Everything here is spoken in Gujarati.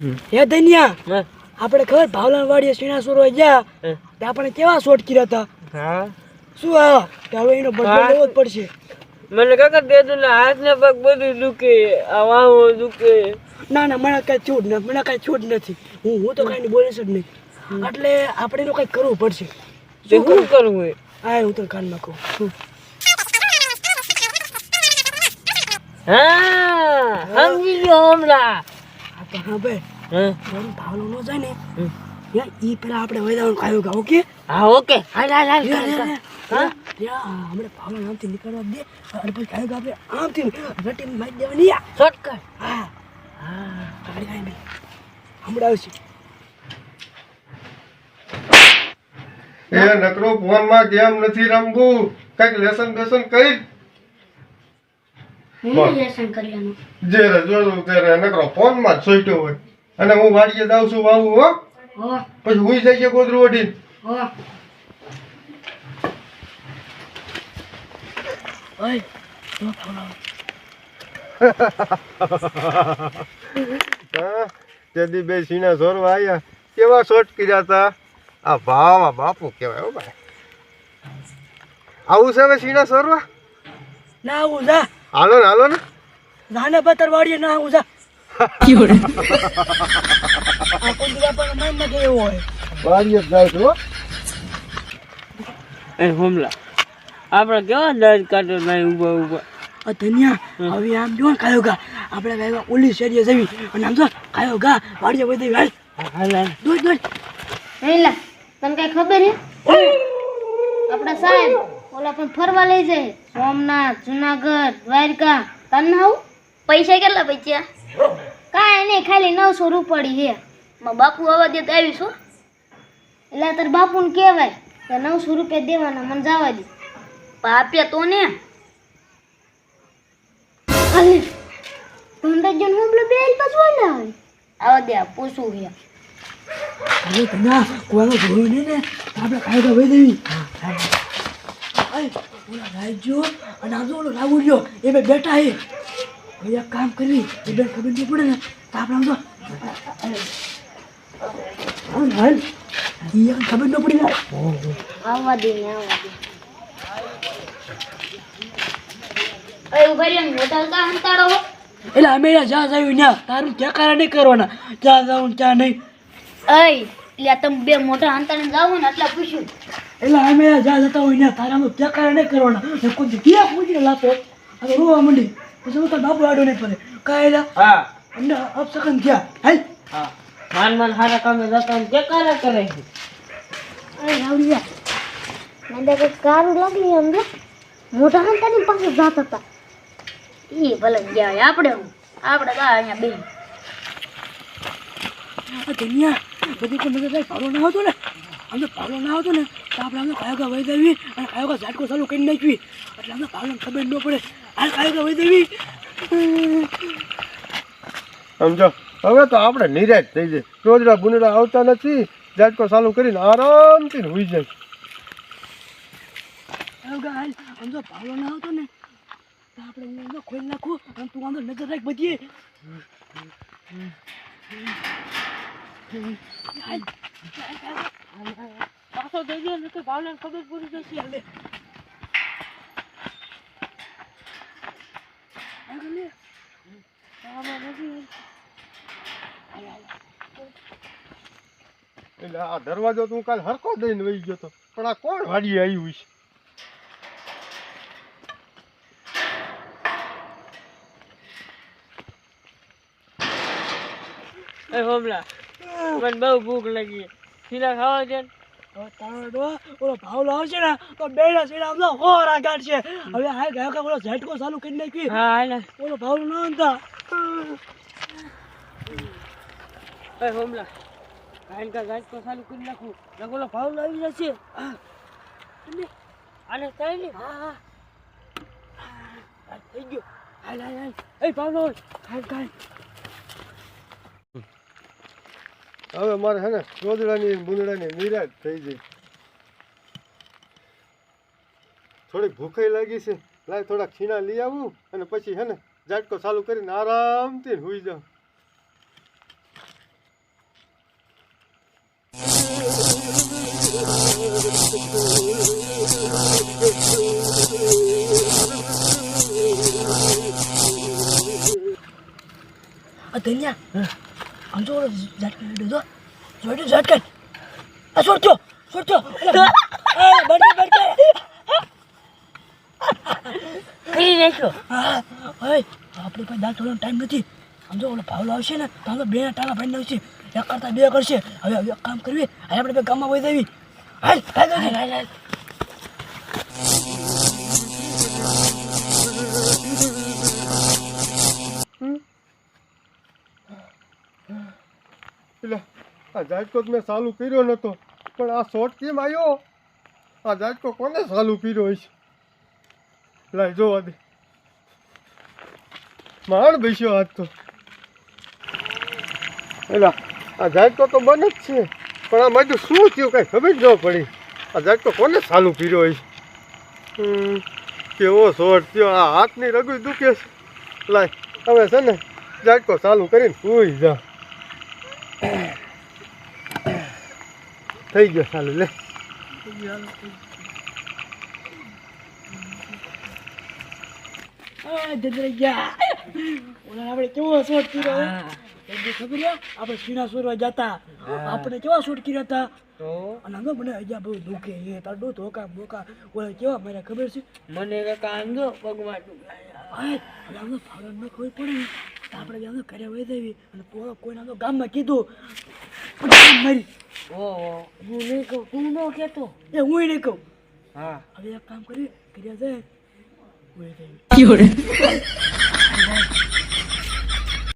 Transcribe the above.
હે ધન્યા આપણે ખબર ભાવલાન વાડીએ સીણાસુરો ગયા તે આપણે કેવા શોટ કર્યા હતા. હા શું આ કે હવે એનો બદલો લેવો જ પડશે. મને કાકા દેતો ને હાથ ને પગ બધું દુખે આ વાહો દુખે. ના ના મને કઈ છૂટ નથી, મને કઈ છૂટ નથી. હું તો કઈ બોલીશ જ નહીં. એટલે આપણે એનું કઈ કરવું પડશે. શું કરવું? હા હું તો કાન નાખું. હા સમજી ગયો હમણાં. હા તો હા ભાઈ હા ભાવલો નો જાય ને ઈ પેલા આપણે વૈદાવાનું ખાયું ગા. ઓકે હા ઓકે હાલ હાલ હાલ હા હમણાં ભાવલો આમથી નીકળવા દે અને પછી ખાયું આપણે આમથી રટી મારી દેવાની. શોર્ટકટ. હા હા ગાડી કાંઈ નહીં હમણાં આવશે. એ નકરો ફોનમાં ગેમ નથી રમવું, કઈક લેસન બેસન કરી લેસન કરવાનું જે જોયું ત્યારે નકરો ફોનમાં જ સોઈટો હોય. અને હું વાડીએ જાઉં છું વાવું હો, હો પછી હુઈ જઈએ ગોદરું ઓઢીને. હો ઓય તો ભાવલો હા તેથી બે સીના જોરવા આવ્યા કેવા શોટ કર્યા હતા. આ ભાવા બાપુ કહેવાય હો ભાઈ. આવું છે હવે સીના સોરવા? ના આવું જા હાલો ને હાલો ને. નાને પત્તર વાડીએ ના આવું જા. આ કોઈ દીધા પણ મન ન ગયો હોય. વાડીએ જ જાય છે હો. એ હોમલા આપણે કેવા દર્દ કાઢો નહીં ઉભા ઉભા. આ ધન્યા હવે આમ જો ને ખાયો ગા આપણે ભાઈ ઓલી શેરીએ જવી અને આમ જો ખાયો ગા વાડીએ બધી હાલ હાલ હાલ દોડ દોડ. હેલા તને કઈ ખબર હે આપડા સાહેબ ઓલા પણ ફરવા લઈ જાય સોમનાથ જુનાગઢ દ્વારકા. તને આવું પૈસા કેટલા બચ્યા? કાંઈ નહીં ખાલી 900 રૂપિયા હે. માં બાપુ આવવા દે તો આવીશું. એટલે તાર બાપુને કહેવાય કે 900 રૂપિયા દેવાના મને જવા દે. આપ્યા તો ને ખાલી ધંધાજન હોબલો બેલ પાછું ના આવે આવા દે પૂછું હે. અરે ધન્યા કોઈનો જોયું નહીં ને તો આપણે ખાયો ગા વહી દેવી. ઓલા રાજ્યો અને આમ જો ઓલો રાહુલ્યો એ બે બેઠા હે. હવે એક કામ કરવી એ બે ખબર નહીં પડે ને તો આપણે આમ જો હાલ ઈ ખબર ન પડી ને. આવવા દે ને આવવા દે. એ ઉભા રહ્યો ને મોટા કા હંતાડો હો. એટલે અમે જ્યાં જયું ત્યાં તારું ચેકારા નહીં કરવાના, ત્યાં જાઉં ત્યાં નહીં. એય એટલે તમે બે મોટા હંતાડીને જાવ ને એટલે પૂછ્યું. એટલે અમે જ્યાં જતા હોય ત્યાં તારા ચેકારા નહીં કરવાના. કોઈ ક્યાં પૂછીને લાતો હવે રોવા માંડી પછી હું તો બાપુ આડો નહીં પડે કાંઈ હા અમને અપસકન થયા. હાલ હા માન માન હારા કામે જતા કે કરે કરે છે. અરે રાવડિયા મને તો કારું લાગી એમ જો મોટા હંતાડી પાસે જાત હતા. ઈ ભલે ગયા આપણે તો અહીંયા બે દુનિયા બધી કોઈ નજર ભાડો ના આવતો ને આમ તો ભાડો ના આવતો ને તો આપણે આમ કાયો ગા વહી દેવી અને કાયો ગા ઝાટકો ચાલુ કરી નાખવી એટલે અમને ભાડોને ખબર ન પડે. હાલ કાયો ગા વહી દેવી. સમજો હવે તો આપણે નિરાશ થઈ જાય. રોજડા બુનડા આવતા નથી, ઝાટકો ચાલુ કરીને આરામથી ને હુઈ જાય. કાયો ગા હાલ આમ તો ભાડો ના આવતો ને તો આપણે હું ખોલી નાખું અને તું આમ તો નજર રાખ બધી. પાછો થઈ ગયો ને તો ભાવલાને ખબર પડી જશે. હાલે એટલે આ દરવાજો તું કાલ હરખો દઈને વહી ગયો તો, પણ આ કોણ વાડીએ આવ્યું છે? એ હોમલા મને બહુ ભૂખ લાગી સીના ખાવા છે ને? ઓલો ભાવલો આવશે ને તો બેડા સીડા આમ તો હોરા કાઢશે. હવે હાલ ગાયો કા ઓલો ઝાટકો ચાલુ કરી નાખી. હા હાલ ઓલો ભાવલો ના આવતા. એ હોમલા હાલ કા ગાજ તો ચાલુ કરી નાખું નકોલો ભાવ લાવી જશે. આને થાય ને હા થઈ ગયો. હાલ હાલ હાલ એ ભાવલો હાલ કાઢ. હવે મારે હે ને રોજડાની બુંદડાની નિરાશ થઈ જાય. થોડીક ભૂખાઈ લાગી છે, લાય થોડાક છીણા લઈ આવું અને પછી હે ને ઝાટકો ચાલુ કરીને આરામથી હુઈ જાઉં. આ ધન્યા આમ જો ઓલો ઝાટકા લીધો જોડે ઝાટકા આ છોડજો બડકે કરી નાખ્યો. હા ઓય આપણે પાસે દાંત થોડો ટાઈમ નથી આમ જો ઓલો ભાવલો આવશે ને તો આમ તો બે ટાલા ભાઈ આવશે એક કરતા બે કરશે હવે એક કામ કરવી હવે આપણે બે ગામમાં વહી જવી હાલ હાલ એટલે આ ઝાટકો તો મેં ચાલુ કર્યો નહોતો પણ આ શોર્ટ કેમ આવ્યો આ ઝાટકો કોને ચાલુ કર્યો હશે લાય જોવા દે માંડ બેસ્યો આજ તો એટલે આ ઝાટકો તો બને જ છે પણ આ બધું શું થયું કાંઈ ખબર જ ન પડી આ ઝાટકો કોને ચાલુ કર્યો હશે કેવો શોર્ટ થયો આ હાથની રગું દુખે છે લાય હવે છે ને ઝાટકો ચાલુ કરીને સુઈ જા થઈ ગયો ચાલુ લે ગયા ઓલા આપણે કેવો શોટ કર્યો ખબર છે આપણે સીના સોરવા જતા આપણે કેવા શોટ કર્યા હતા તો અને આમ તો મને હજા બહુ દુખે એ તારો ધોકા બોકા ઓલા કેવા મારે ખબર છે મને કાકા આમ જો પગમાં આમ તો ફાળો ન ખબર પડે ને તો આપણે આમ તો ઘરે વહી જવી અને પોળો કોઈને આમ તો ગામમાં કીધું મારી ઓહો હું નહીં કહું તું ન કહેતો. એ હું નહીં કહું હા હવે એક કામ કરી કર્યા જાય વહી જવી